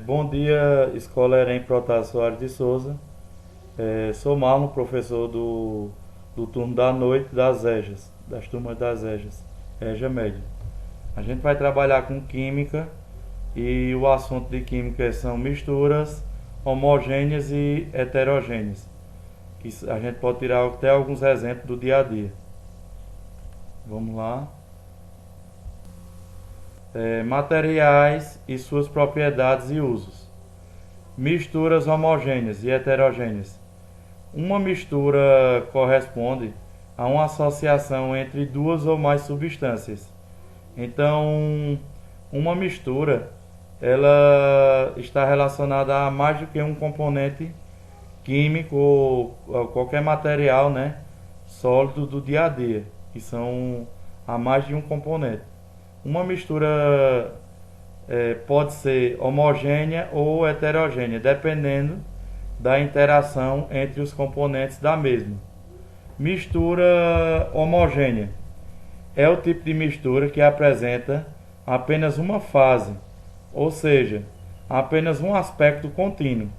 Bom dia, Escola Erem Protásio Soares de Souza. Sou Marlon, professor do turno da noite das EJAs, das turmas das EJAs, EJA Média. A gente vai trabalhar com química e o assunto de química são misturas homogêneas e heterogêneas. Que a gente pode tirar até alguns exemplos do dia a dia. Vamos lá. Materiais e suas propriedades e usos. Misturas homogêneas e heterogêneas. Uma mistura corresponde a uma associação entre duas ou mais substâncias. Então, uma mistura ela está relacionada a mais do que um componente químico ou qualquer material, né, sólido do dia a dia, que são a mais de um componente. Uma mistura pode ser homogênea ou heterogênea, dependendo da interação entre os componentes da mesma. Mistura homogênea é o tipo de mistura que apresenta apenas uma fase, ou seja, apenas um aspecto contínuo.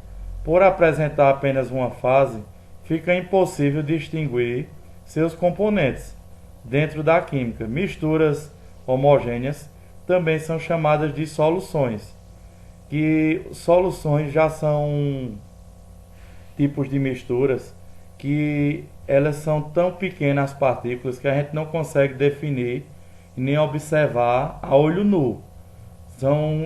Por apresentar apenas uma fase, fica impossível distinguir seus componentes. Dentro da química, misturas homogêneas também são chamadas de soluções, que soluções já são tipos de misturas que elas são tão pequenas as partículas que a gente não consegue definir nem observar a olho nu.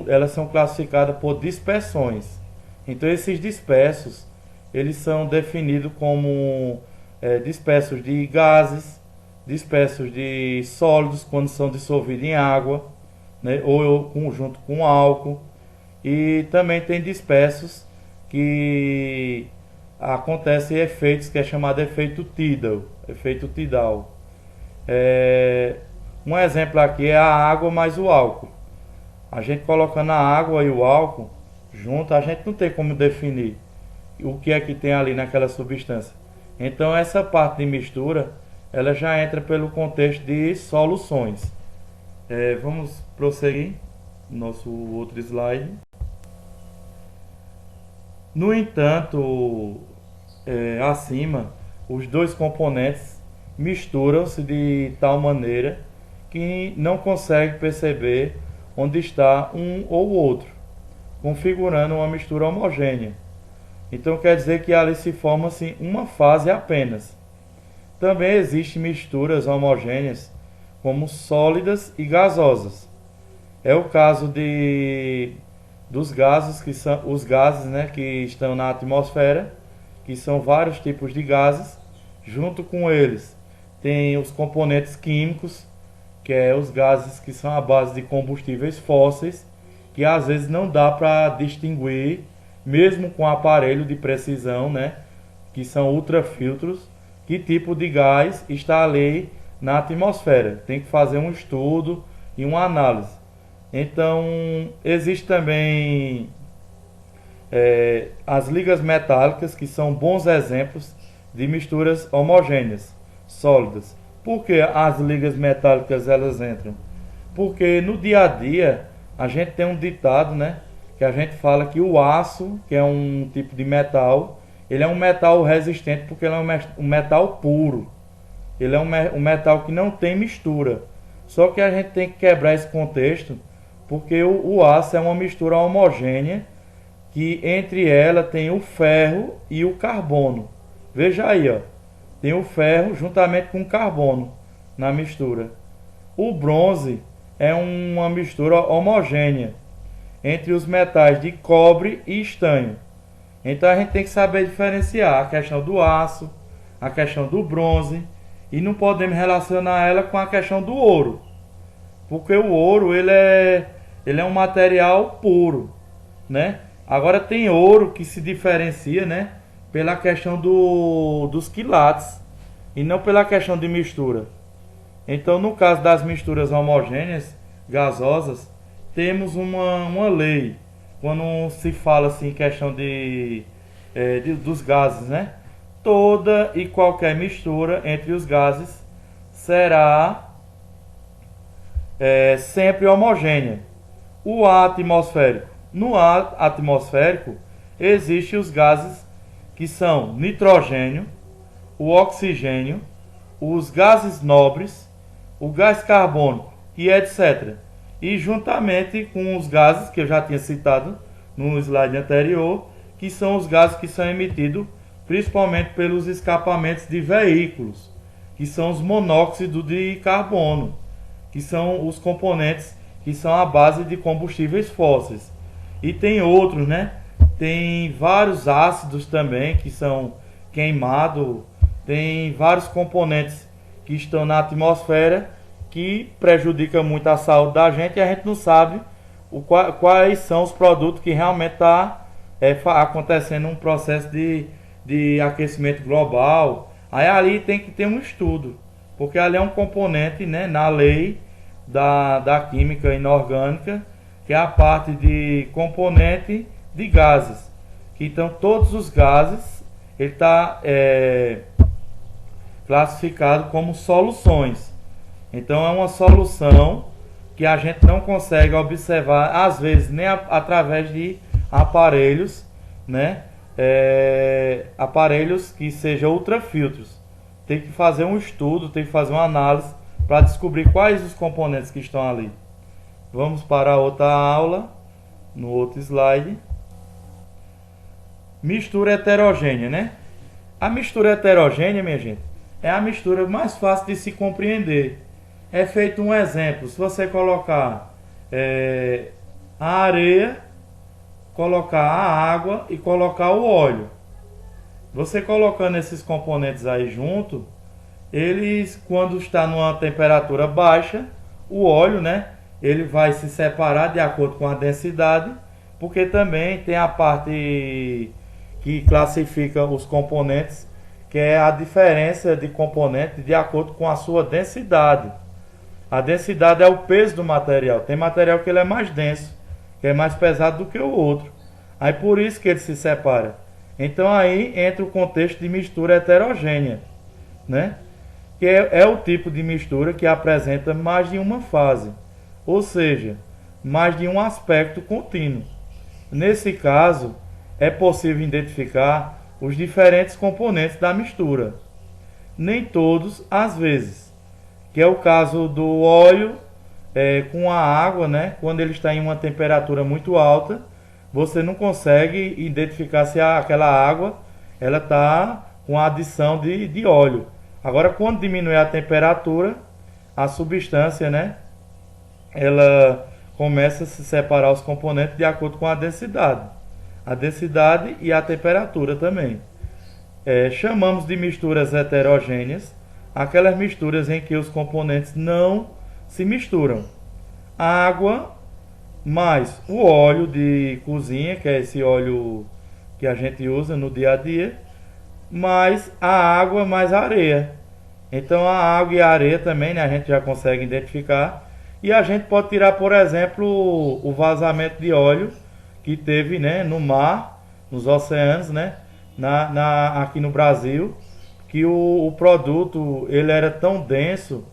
Elas são classificadas por dispersões. Então esses dispersos eles são definidos como dispersos de gases, dispersos de sólidos quando são dissolvidos em água, né, ou junto com álcool. E também tem dispersos que acontecem efeitos que é chamado efeito Tidal. Efeito Tidal. Um exemplo aqui é a água mais o álcool. A gente colocando a água e o álcool junto, a gente não tem como definir o que é que tem ali naquela substância. Então essa parte de mistura, ela já entra pelo contexto de soluções. Vamos prosseguir. Nosso outro slide. No entanto, acima, os dois componentes misturam-se de tal maneira que não consegue perceber onde está um ou outro, configurando uma mistura homogênea. Então quer dizer que ali se forma-se uma fase apenas. Também existem misturas homogêneas como sólidas e gasosas. É o caso dos gases, que são os gases, né, que estão na atmosfera, que são vários tipos de gases. Junto com eles tem os componentes químicos, que é os gases que são à base de combustíveis fósseis, que às vezes não dá para distinguir, mesmo com aparelho de precisão, né, que são ultrafiltros, que tipo de gás está ali na atmosfera. Tem que fazer um estudo e uma análise. Então, existe também as ligas metálicas, que são bons exemplos de misturas homogêneas, sólidas. Por que as ligas metálicas elas entram? Porque no dia a dia a gente tem um ditado, né, que a gente fala que o aço, que é um tipo de metal, ele é um metal resistente porque ele é um metal puro. Ele é um metal que não tem mistura. Só que a gente tem que quebrar esse contexto, porque o aço é uma mistura homogênea, que entre ela tem o ferro e o carbono. Veja aí, ó, tem o ferro juntamente com o carbono na mistura. O bronze é uma mistura homogênea entre os metais de cobre e estanho. Então a gente tem que saber diferenciar a questão do aço, a questão do bronze, e não podemos relacionar ela com a questão do ouro, porque o ouro ele é um material puro, né? Agora tem ouro que se diferencia, né, pela questão dos quilates e não pela questão de mistura. Então, no caso das misturas homogêneas, gasosas, temos uma lei. Quando se fala assim, questão dos gases, né? Toda e qualquer mistura entre os gases será sempre homogênea. O ar atmosférico No ar atmosférico existem os gases que são nitrogênio, o oxigênio, os gases nobres, o gás carbônico e etc. E juntamente com os gases que eu já tinha citado no slide anterior, que são os gases que são emitidos principalmente pelos escapamentos de veículos, que são os monóxidos de carbono, que são os componentes que são a base de combustíveis fósseis. E tem outros, né? Tem vários ácidos também que são queimados, tem vários componentes que estão na atmosfera que prejudicam muito a saúde da gente e a gente não sabe quais são os produtos que realmente está acontecendo um processo de aquecimento global. Aí ali tem que ter um estudo, porque ali é um componente, né, na lei da química inorgânica, que é a parte de componente de gases. Então todos os gases ele está classificado como soluções. Então é uma solução que a gente não consegue observar, às vezes nem através de aparelhos, né? Aparelhos que sejam ultrafiltros. Tem que fazer um estudo, tem que fazer uma análise para descobrir quais os componentes que estão ali. Vamos para a outra aula, no outro slide. Mistura heterogênea, né? A mistura heterogênea, minha gente, é a mistura mais fácil de se compreender. É feito um exemplo. Se você colocar a areia, colocar a água e colocar o óleo, você colocando esses componentes aí junto, eles, quando está numa temperatura baixa, o óleo, né, ele vai se separar de acordo com a densidade, porque também tem a parte que classifica os componentes, que é a diferença de componente de acordo com a sua densidade. A densidade é o peso do material. Tem material que ele é mais denso, que é mais pesado do que o outro. Aí por isso que ele se separa. Então aí entra o contexto de mistura heterogênea, né? Que é o tipo de mistura que apresenta mais de uma fase, ou seja, mais de um aspecto contínuo. Nesse caso, é possível identificar os diferentes componentes da mistura. Nem todos, às vezes, que é o caso do óleo com a água, né? Quando ele está em uma temperatura muito alta, você não consegue identificar se aquela água ela está com a adição de óleo. Agora, quando diminui a temperatura, a substância, né, ela começa a se separar os componentes de acordo com a densidade e a temperatura também. Chamamos de misturas heterogêneas aquelas misturas em que os componentes não se misturam. A água mais o óleo de cozinha, que é esse óleo que a gente usa no dia a dia, mais a água mais a areia. Então a água e a areia também, né, a gente já consegue identificar. E a gente pode tirar, por exemplo, o vazamento de óleo que teve, né, no mar, nos oceanos, né, aqui no Brasil, que o produto ele era tão denso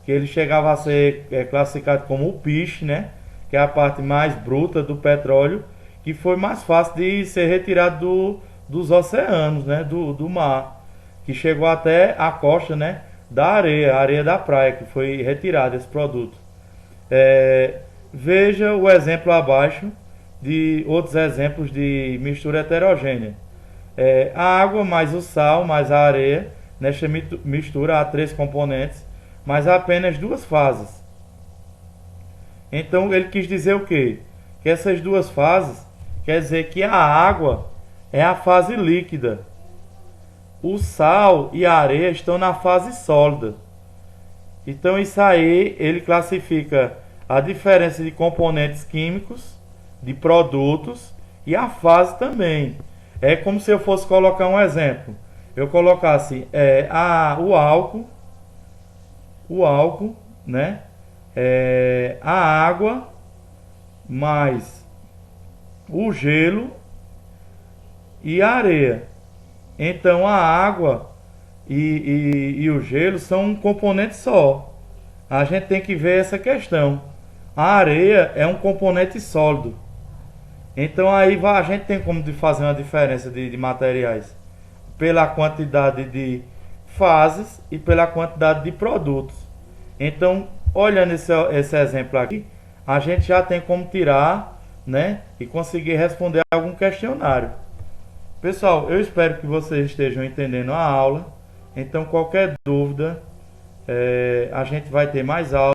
que ele chegava a ser classificado como o piche, né, que é a parte mais bruta do petróleo, que foi mais fácil de ser retirado dos oceanos, né, do mar, que chegou até a costa, né, da areia, a areia da praia, que foi retirado esse produto. Veja o exemplo abaixo de outros exemplos de mistura heterogênea. A água mais o sal mais a areia, nesta mistura há 3 componentes, mas há apenas 2 fases. Então ele quis dizer o quê? Que essas 2 fases quer dizer que a água é a fase líquida, o sal e a areia estão na fase sólida. Então isso aí ele classifica a diferença de componentes químicos, de produtos e a fase também. É como se eu fosse colocar um exemplo. Eu colocasse o álcool, né? A água mais o gelo e a areia. Então a água e o gelo são um componente só. A gente tem que ver essa questão. A areia é um componente sólido. Então a gente tem como de fazer uma diferença de materiais pela quantidade de fases e pela quantidade de produtos. Então, olhando esse exemplo aqui, a gente já tem como tirar, né, e conseguir responder algum questionário. Pessoal, eu espero que vocês estejam entendendo a aula. Então, qualquer dúvida, a gente vai ter mais aulas.